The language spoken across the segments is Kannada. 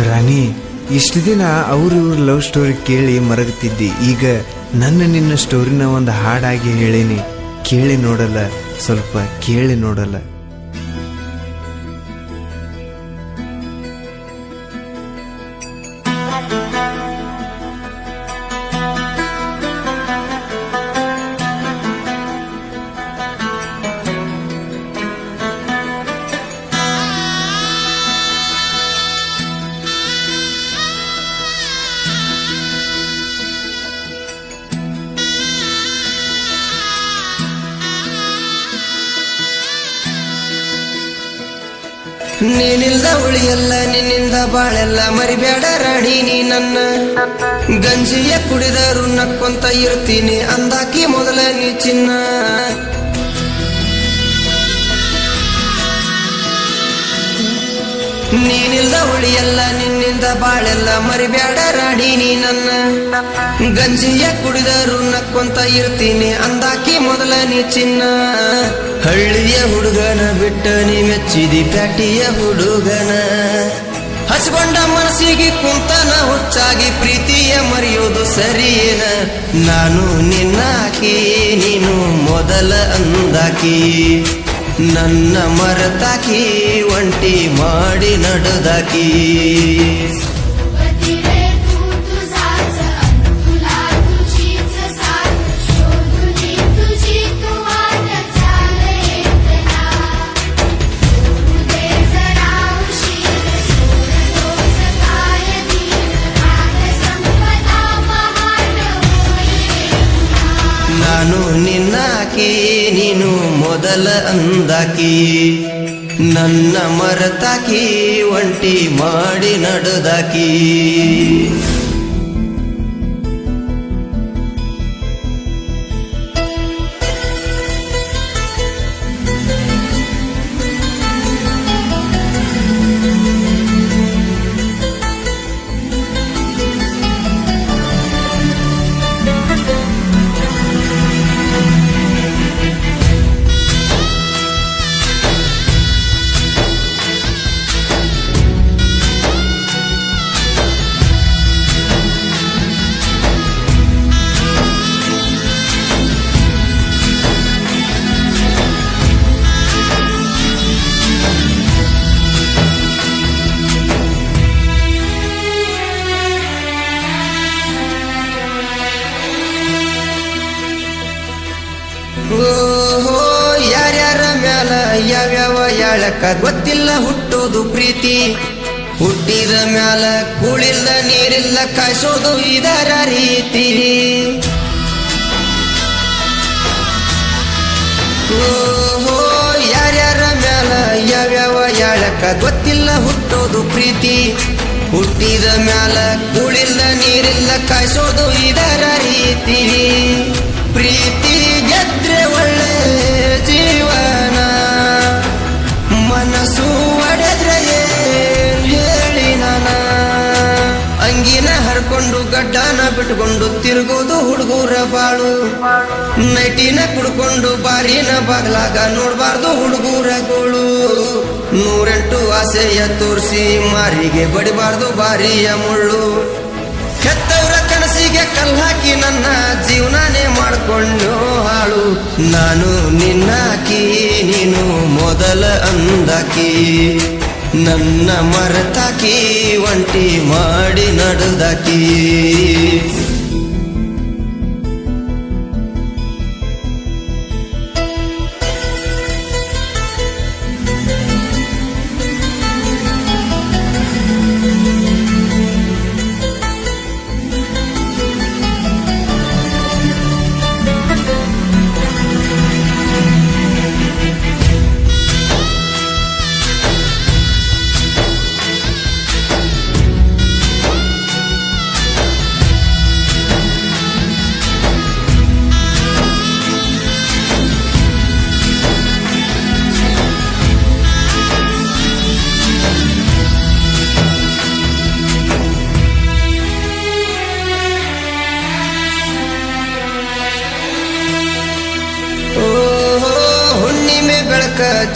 ರಾಣಿ, ಇಷ್ಟು ದಿನ ಅವ್ರ ಲವ್ ಸ್ಟೋರಿ ಕೇಳಿ ಮರಗುತ್ತಿದ್ದಿ. ಈಗ ನನ್ನ ನಿನ್ನ ಸ್ಟೋರಿನ ಒಂದು ಹಾಡಾಗಿ ಹೇಳೀನಿ, ಕೇಳಿ ನೋಡಲ್ಲ, ಸ್ವಲ್ಪ ಕೇಳಿ ನೋಡಲ್ಲ. ನೀನಿಲ್ದ ಉಳಿಯಲ್ಲ, ನಿನ್ನಿಂದ ಬಾಳೆಲ್ಲ, ಮರಿಬೇಡ ರಾಣಿ ನೀ ನನ್ನ. ಗಂಜಿಯ ಕುಡಿದರು ನಕ್ಕೊಂತ ಇರ್ತೀನಿ ಅಂದಾಕಿ ಮೊದಲ ನೀ ಚಿನ್ನ. ನೀನಿಲ್ದ ಉಳಿಯಲ್ಲ, ನಿನ್ನಿಂದ ಬಾಳೆಲ್ಲ, ಮರಿಬೇಡ ರಾಣಿ ನೀ ನನ್ನ. ಗಂಜಿಯ ಕುಡಿದರು ನಕ್ಕೊಂತ ಇರ್ತೀನಿ ಅಂದಾಕಿ ಮೊದಲ ನೀ ಚಿನ್ನ. ಹಳ್ಳಿಯ ಹುಡುಗನ ಬಿಟ್ಟ ನೀ ಮೆಚ್ಚಿದಿ ಪ್ಯಾಟಿಯ ಹುಡುಗನ. ಹಚ್ಕೊಂಡ ಮನಸ್ಸಿಗೆ ಕುಂತನ ಹುಚ್ಚಾಗಿ ಪ್ರೀತಿಯ ಮರೆಯೋದು ಸರಿಯೇನ. ನಾನು ನಿನ್ನಾಕಿ, ನೀನು ಮೊದಲ ಅಂದಾಕಿ. ನನ್ನ ಮರತಾಕಿ, ಒಂಟಿ ಮಾಡಿ ನಡೆದಾಕಿ. ನಾನು ನಿನ್ನಾಕಿ, ನೀನು ಮೊದಲ ಅಂದಾಕಿ. ನನ್ನ ಮರತಾಕಿ, ಒಂಟಿ ಮಾಡಿ ನಡೆದಾಕಿ. ಓಹೋ, ಯಾರ್ಯಾರ ಮ್ಯಾಲ ಯಾವ್ಯಾವ ಯಾಳಕ್ಕ ಗೊತ್ತಿಲ್ಲ ಹುಟ್ಟೋದು ಪ್ರೀತಿ. ಹುಟ್ಟಿದ ಮ್ಯಾಲ ಕೂಳಿಲ್ಲ ನೀರಿಲ್ಲ ಕಾಯಿಸೋದು ಇದರ ರೀತಿ. ಓಹೋ, ಯಾರ್ಯಾರ ಮ್ಯಾಲ ಯಾವ್ಯಾವ ಯಾಳಕ್ಕ ಗೊತ್ತಿಲ್ಲ ಹುಟ್ಟೋದು ಪ್ರೀತಿ. ಹುಟ್ಟಿದ ಮ್ಯಾಲ ಕೂಳಿಲ್ಲ ನೀರಿಲ್ಲ ಕಾಯಿಸೋದು ಇದರ ರೀತಿ. ಪ್ರೀತಿ ಗೆದ್ರೆ ಒಳ್ಳೆ ಜೀವನ, ಮನಸ್ಸು ಒಡೆದ್ರೆ ಏನ್ ಹೇಳಿ ನಾನ. ಅಂಗಿನ ಹರ್ಕೊಂಡು ಗಡ್ಡನ ಬಿಟ್ಕೊಂಡು ತಿರುಗೋದು ಹುಡುಗರ ಬಾಳು. ನೈಟಿನ ಕುಡ್ಕೊಂಡು ಬಾರಿನ ಬಾಗ್ಲಾಗ ನೋಡ್ಬಾರ್ದು ಹುಡುಗರ ಗೋಳು. 108 ಆಸೆಯ ತೋರಿಸಿ ಮಾರಿಗೆ ಬಡಿಬಾರ್ದು ಬಾರಿಯ ಮುಳ್ಳು. ಹೆತ್ತವರ ಕನಸಿಗೆ ಕಲ್ಹಾಕಿ ನನ್ನ ಜೀವನಾನೇ ಮಾಡ್ಕೊಂಡು ಹಾಳು. ನಾನು ನಿನ್ನಾಕಿ, ನೀನು ಮೊದಲ ಅಂದಾಕಿ. ನನ್ನ ಮರತಾಕಿ, ಒಂಟಿ ಮಾಡಿ ನಡೆದಾಕಿ.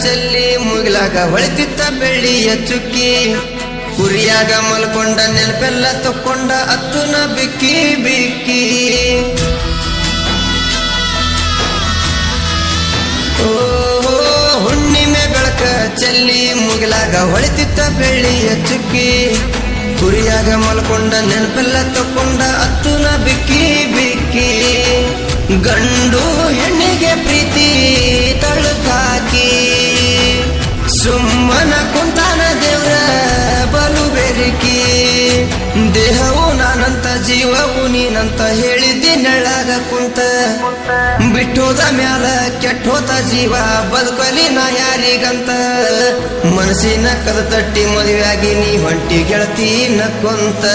ಚೆಲ್ಲಿ ಮುಗಿಲಾಗ ಹೊಳಿತಿತ್ತ ಬೆಳ್ಳಿಯ ಚುಕ್ಕಿ. ಕುರಿಯಾಗ ಮಲ್ಕೊಂಡ ನೆನಪೆಲ್ಲ ತಕ್ಕೊಂಡ ಅತ್ತುನ ಬಿಕ್ಕಿ ಬಿಕ್ಕಿ ಓ ಹುಣ್ಣಿಮೆ ಬೆಳಕ ಚೆಲ್ಲಿ ಮುಗಿಲಾಗ ಹೊಳಿತಿತ್ತ ಬೆಳ್ಳಿಯ ಚುಕ್ಕಿ ಕುರಿಯಾಗ ಮಲ್ಕೊಂಡ ನೆನಪೆಲ್ಲ ತಕ್ಕೊಂಡ ಅತ್ತುನ ಬಿಕ್ಕಿ ಬಿಕ್ಕಿ ಗಂಡು ಹೆಣ್ಣಿಗೆ ಪ್ರೀತಿ ತಳುಕಾಕಿ ಸುಮ್ಮನ ಕುಂತಾನ ದೇವ್ರ ಬಲು ಬೆರಿಕಿ ದೇಹವು ನಾನಂತ ಜೀವವು ನೀನಂತ ಹೇಳಿದ್ದಿ ನೆಳ್ಳಾಗ ಕುಂತ ಬಿಟ್ಟೋದ ಮ್ಯಾಲ ಕೆಟ್ಟೋದ ಜೀವ ಬದುಕಲಿ ನಾ ಯಾರಿಗಂತ ಮನಸ್ಸಿನ ಕದ ತಟ್ಟಿ ಮದುವೆಯಾಗಿ ನೀ ಹೊಂಟಿ ಗೆಳತಿ ನಕ್ಕೊಂತ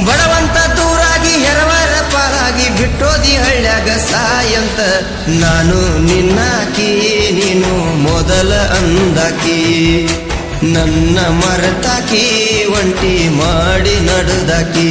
ಬಡವಂತ ದೂರಾಗಿ ಹೆರವರ ಪಾಲಾಗಿ ಬಿಟ್ಟೋದಿ ಹಳ್ಳ್ಯಾಗ ಸಾಯಂತ ನಾನು ನಿನ್ನಾಕಿ ನೀನು ಮೊದಲ ಅಂದಾಕಿ ನನ್ನ ಮರೆತಾಕಿ ಒಂಟಿ ಮಾಡಿ ನಡುದಾಕಿ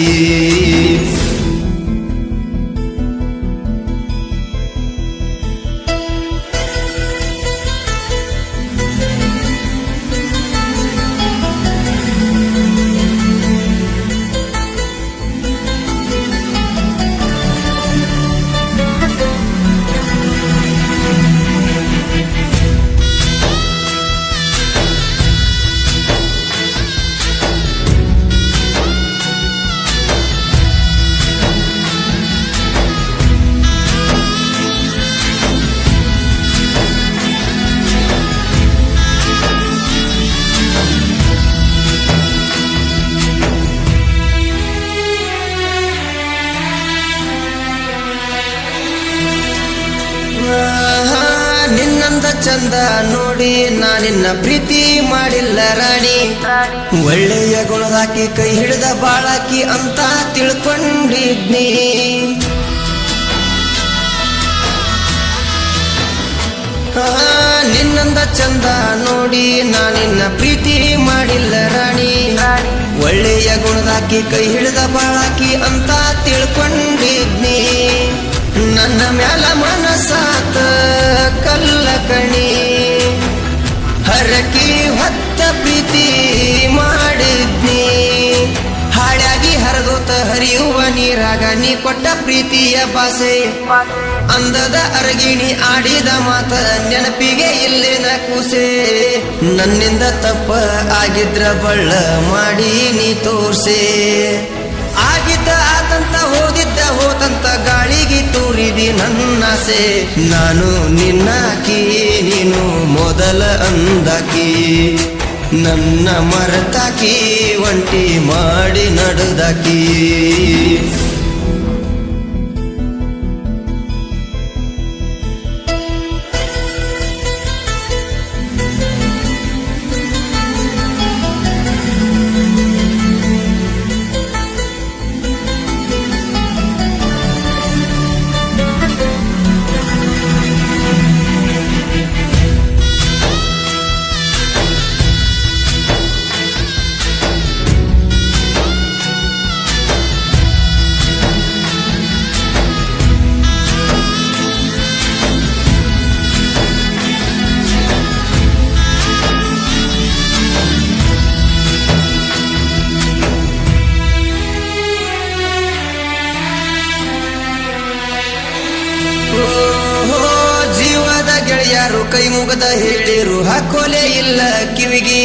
ನಿನ್ನಂದ ಚಂದ ನೋಡಿ ನಾನಿನ್ನ ಪ್ರೀತಿ ಮಾಡಿಲ್ಲ ರಾಣಿ ಒಳ್ಳೆಯ ಗುಣದಾಕಿ ಕೈ ಹಿಡಿದ ಬಾಳಾಕಿ ಅಂತ ತಿಳ್ಕೊಂಡಿದ್ನಿ ನಿನ್ನಂದ ಚಂದ ನೋಡಿ ನಾನಿನ್ನ ಪ್ರೀತಿ ಮಾಡಿಲ್ಲ ರಾಣಿ ಒಳ್ಳೆಯ ಗುಣದಾಕಿ ಕೈ ಹಿಡಿದ ಬಾಳಾಕಿ ಅಂತ ತಿಳ್ಕೊಂಡಿದ್ನಿ ನನ್ನ ಮ್ಯಾಲ ಮನಸಾತ ಕಲ್ಲ ಕಣಿ ಹರಕಿ ಹೊತ್ತ ಪ್ರೀತಿ ಮಾಡಿದ್ನಿ ಹಾಳಾಗಿ ಹರದೋತ ಹರಿಯುವ ನೀರಾಗ ನೀ ಕೊಟ್ಟ ಪ್ರೀತಿಯ ಭಾಷೆ ಅಂದದ ಅರಗಿಣಿ ಆಡಿದ ಮಾತ ನೆನಪಿಗೆ ಇಲ್ಲೇನ ಕೂಸೆ ನನ್ನಿಂದ ತಪ್ಪ ಆಗಿದ್ರ ಬಳ್ಳ ಮಾಡಿ ನೀ ತೋರ್ಸೆ ಆಗಿದ್ದ ಆತಂತ ಹೋದಿದ್ದ ಹೋತಂತ ಗಾಳಿಗೆ ತೂರಿದಿ ನನ್ನಾಸೆ ನಾನು ನಿನ್ನಾಕಿ ನೀನು ಮೊದಲ ಅಂದಾಕಿ ನನ್ನ ಮರೆತಾಕಿ ಒಂಟಿ ಮಾಡಿ ನಡುದಾಕಿ ಜೀವದ ಗೆಳೆಯರು ಕೈ ಮುಗದ ಹೇಳಿರು ಹಾಕೋಲೆ ಇಲ್ಲ ಕಿವಿಗಿ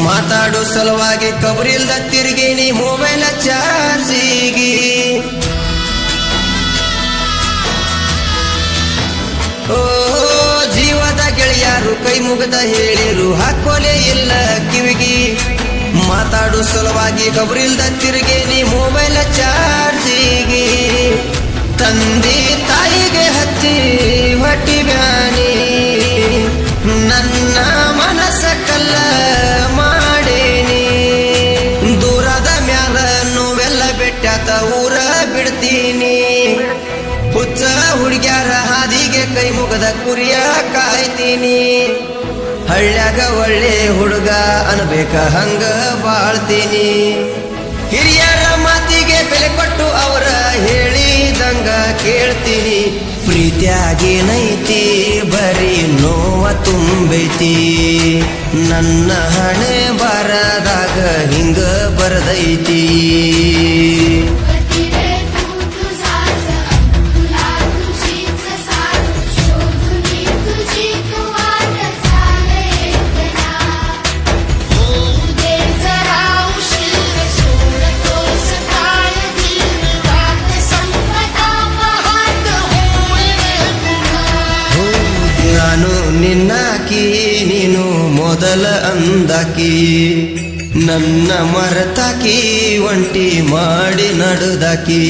ಮಾತಾಡೋ ಸಲುವಾಗಿ ಕಬರಿಲ್ದ ತಿರುಗಿನಿ ಮೊಬೈಲ್ ಚಾರ್ಜಿಗಿ ಓ ಜೀವದ ಗೆಳೆಯರು ಕೈ ಮುಗದ ಹೇಳಿರು ಹಾಕೋಲೆ ಇಲ್ಲ ಕಿವಿಗಿ ಮಾತಾಡೋ ಸಲುವಾಗಿ ಕಬರಿಲ್ದ ತಿರುಗಿನಿ ಮೊಬೈಲ್ ಚಾರ್ಜಿಗಿ ತಂದೆ ತಾಯಿಗೆ ಹಚ್ಚಿ ಹೊಟ್ಟಿ ಬ್ಯಾನಿ ನನ್ನ ಮನಸ್ಸ ಕಲ್ಲ ಮಾಡೇನಿ ದೂರದ ಮ್ಯಾಲ ನೋವೆಲ್ಲ ಬೆಟ್ಟಾತ ಊರ ಬಿಡ್ತೀನಿ ಹುಚ್ಚ ಹುಡುಗ್ಯಾರ ಹಾದಿಗೆ ಕೈ ಮುಗದ ಕುರಿಯ ಕಾಯ್ತೀನಿ ಹಳ್ಳ್ಯಾಗ ಒಳ್ಳೆ ಹುಡುಗ ಅನ್ಬೇಕ ಹಂಗ ಬಾಳ್ತೀನಿ ಹಿರಿಯರ ಮಾತಿಗೆ ಬೆಲೆ ಕೊಟ್ಟು ಅವರ ಹೇಳಿದಂಗ ಕೇಳ್ತೀನಿ ಪ್ರೀತಿ ಪ್ರೀತ್ಯಾಗೇನೈತಿ ಬರೀ ನೋವ ತುಂಬೈತಿ ನನ್ನ ಹಣೆ ಬರದಾಗ ಹಿಂಗ ಬರದೈತಿ ನಾನು ನಿನ್ನಾಕಿ ನೀನು ಮೊದಲ ಅಂದಾಕಿ ನನ್ನ ಮರತಾಕಿ ಒಂಟಿ ಮಾಡಿ ನಡುದಾಕಿ